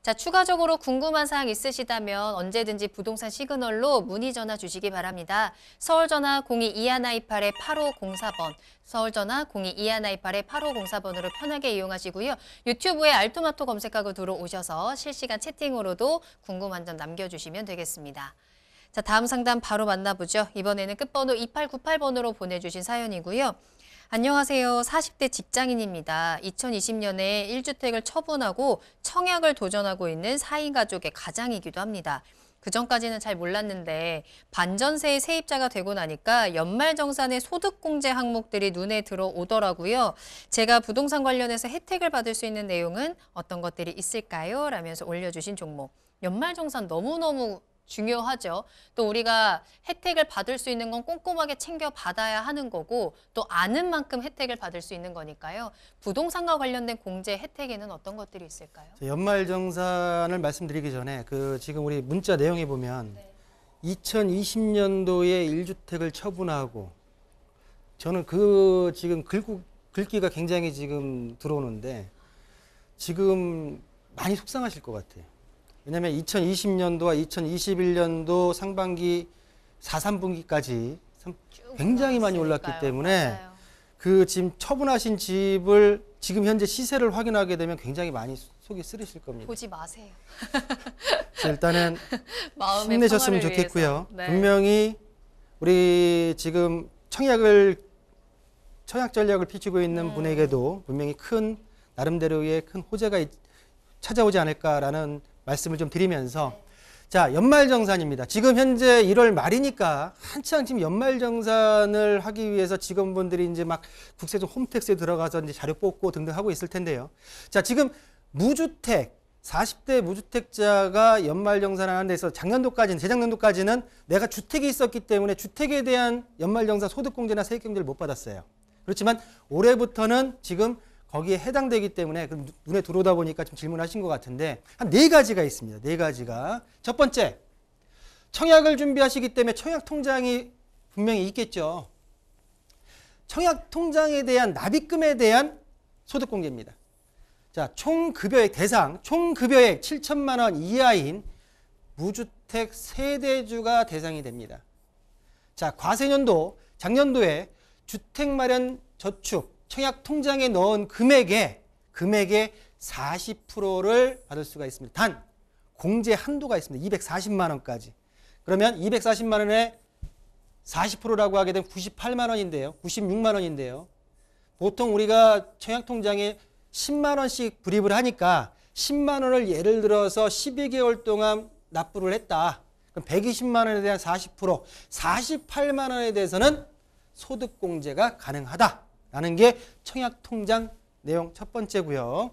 자, 추가적으로 궁금한 사항 있으시다면 언제든지 부동산 시그널로 문의 전화 주시기 바랍니다. 서울전화 02-2128-8504번, 서울전화 02-2128-8504번으로 편하게 이용하시고요. 유튜브에 알토마토 검색하고 들어오셔서 실시간 채팅으로도 궁금한 점 남겨주시면 되겠습니다. 자, 다음 상담 바로 만나보죠. 이번에는 끝번호 2898번으로 보내주신 사연이고요. 안녕하세요. 40대 직장인입니다. 2020년에 1주택을 처분하고 청약을 도전하고 있는 4인 가족의 가장이기도 합니다. 그전까지는 잘 몰랐는데 반전세의 세입자가 되고 나니까 연말정산의 소득공제 항목들이 눈에 들어오더라고요. 제가 부동산 관련해서 혜택을 받을 수 있는 내용은 어떤 것들이 있을까요? 라면서 올려주신 종목. 연말정산 너무너무 중요하죠. 또 우리가 혜택을 받을 수 있는 건 꼼꼼하게 챙겨 받아야 하는 거고 또 아는 만큼 혜택을 받을 수 있는 거니까요. 부동산과 관련된 공제 혜택에는 어떤 것들이 있을까요? 연말정산을 말씀드리기 전에 지금 우리 문자 내용에 보면 2020년도에 1주택을 처분하고 저는 지금 글귀가 굉장히 지금 들어오는데 지금 많이 속상하실 것 같아요. 왜냐하면 2020년도와 2021년도 상반기 4, 3분기까지 굉장히 많이 올랐기 때문에 맞아요. 지금 처분하신 집을 지금 현재 시세를 확인하게 되면 굉장히 많이 속이 쓰리실 겁니다. 보지 마세요. 일단은 마음의 힘내셨으면 평화를 좋겠고요. 위해서. 네. 분명히 우리 지금 청약 전략을 펼치고 있는 분에게도 분명히 나름대로의 큰 호재가 찾아오지 않을까라는 말씀을 좀 드리면서 자, 연말정산입니다. 지금 현재 1월 말이니까 한창 지금 연말정산을 하기 위해서 직원분들이 이제 막 국세청 홈택스에 들어가서 이제 자료 뽑고 등등 하고 있을 텐데요. 자, 지금 40대 무주택자가 연말정산하는 데서 재작년도까지는 내가 주택이 있었기 때문에 주택에 대한 연말정산 소득공제나 세액공제를 못 받았어요. 그렇지만 올해부터는 지금 거기에 해당되기 때문에 눈에 들어오다 보니까 좀 질문하신 것 같은데 한 4가지가 있습니다. 4가지가. 첫 번째, 청약을 준비하시기 때문에 청약통장이 분명히 있겠죠. 청약통장에 대한 납입금에 대한 소득공제입니다. 자, 총급여액 7천만 원 이하인 무주택 세대주가 대상이 됩니다. 자, 작년도에 주택마련저축 청약통장에 넣은 금액의 40%를 받을 수가 있습니다. 단 공제 한도가 있습니다. 240만 원까지. 그러면 240만 원에 40%라고 하게 되면 98만 원인데요. 96만 원인데요. 보통 우리가 청약통장에 10만 원씩 불입을 하니까 10만 원을 예를 들어서 12개월 동안 납부를 했다. 그럼 120만 원에 대한 40%, 48만 원에 대해서는 소득공제가 가능하다. 라는 게 청약통장 내용 첫 번째고요.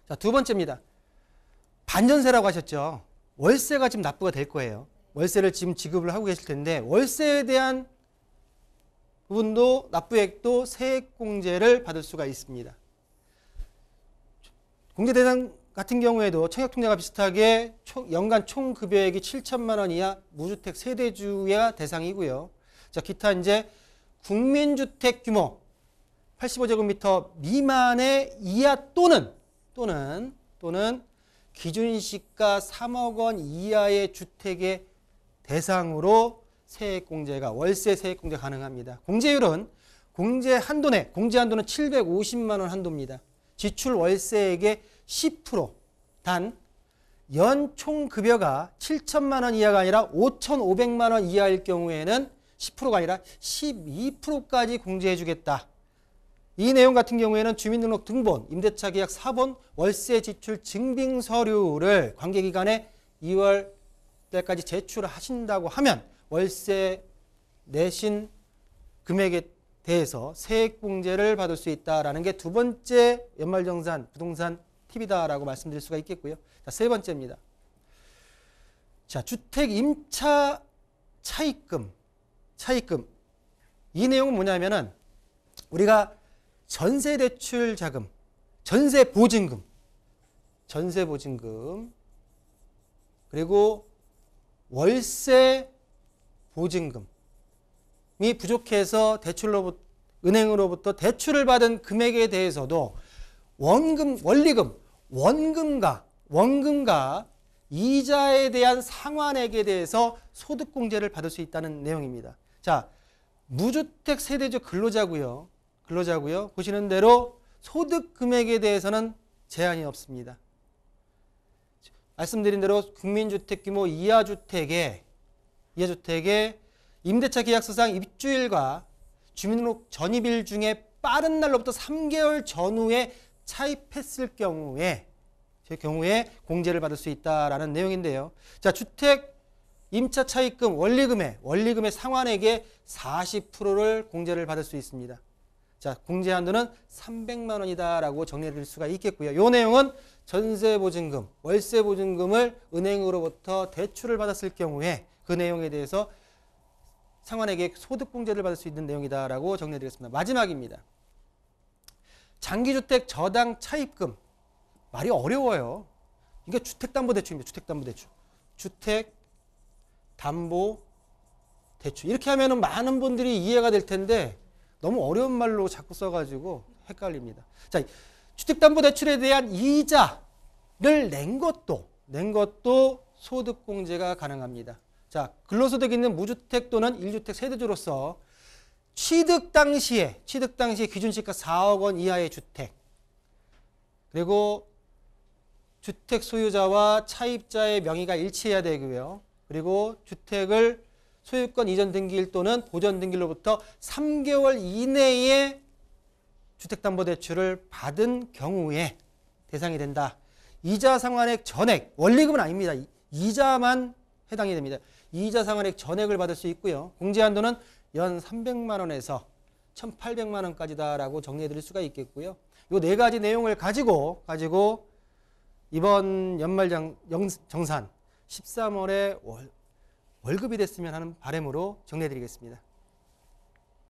자, 두 번째입니다. 반전세라고 하셨죠. 월세가 지금 납부가 될 거예요. 월세를 지금 지급을 하고 계실 텐데 월세에 대한 부분도 납부액도 세액공제를 받을 수가 있습니다. 공제 대상 같은 경우에도 청약통장과 비슷하게 연간 총급여액이 7천만 원 이하 무주택 세대주가 대상이고요. 자, 기타 이제 국민주택 규모 85제곱미터 미만의 이하 또는 기준시가 3억 원 이하의 주택의 대상으로 월세 세액공제 가능합니다. 공제율은 공제 한도는 750만 원 한도입니다. 지출 월세액의 10%. 단 연 총급여가 7천만 원 이하가 아니라 5,500만 원 이하일 경우에는 10%가 아니라 12%까지 공제해 주겠다. 이 내용 같은 경우에는 주민등록 등본, 임대차 계약 사본, 월세 지출 증빙 서류를 관계기간에 2월 때까지 제출하신다고 하면 월세 내신 금액에 대해서 세액공제를 받을 수 있다는 게 두 번째 연말정산 부동산 팁이다라고 말씀드릴 수가 있겠고요. 자, 세 번째입니다. 자, 주택 임차 차입금. 이 내용은 뭐냐면은 우리가 전세대출 자금, 전세보증금, 그리고 월세 보증금이 부족해서 은행으로부터 대출을 받은 금액에 대해서도 원리금 원금과 이자에 대한 상환액에 대해서 소득공제를 받을 수 있다는 내용입니다. 자, 무주택 세대주 근로자고요. 보시는 대로 소득 금액에 대해서는 제한이 없습니다. 말씀드린 대로 국민주택 규모 이하 주택의 임대차 계약서상 입주일과 주민등록 전입일 중에 빠른 날로부터 3개월 전후에 차입했을 경우에 공제를 받을 수 있다라는 내용인데요. 자, 주택 임차 차입금 원리금의 상환액의 40%를 공제를 받을 수 있습니다. 자, 공제 한도는 300만 원이다라고 정리해드릴 수가 있겠고요. 이 내용은 전세보증금, 월세보증금을 은행으로부터 대출을 받았을 경우에 그 내용에 대해서 상환액의 소득공제를 받을 수 있는 내용이다라고 정리해드리겠습니다. 마지막입니다. 장기주택 저당 차입금. 말이 어려워요. 이게 주택담보대출입니다. 주택담보대출. 이렇게 하면 많은 분들이 이해가 될 텐데 너무 어려운 말로 자꾸 써가지고 헷갈립니다. 자, 주택담보대출에 대한 이자를 낸 것도 소득공제가 가능합니다. 자, 근로소득 있는 무주택 또는 1주택 세대주로서 취득 당시에 기준시가 4억 원 이하의 주택, 그리고 주택 소유자와 차입자의 명의가 일치해야 되고요. 그리고 주택을 소유권 이전 등기일 또는 보전 등기로부터 3개월 이내에 주택담보대출을 받은 경우에 대상이 된다. 이자 상환액 전액, 원리금은 아닙니다. 이자만 해당이 됩니다. 이자 상환액 전액을 받을 수 있고요. 공제 한도는 연 300만 원에서 1,800만 원까지다라고 정리해 드릴 수가 있겠고요. 이 네 가지 내용을 가지고 이번 연말 정산 13월에 월급이 됐으면 하는 바람으로 정리해 드리겠습니다.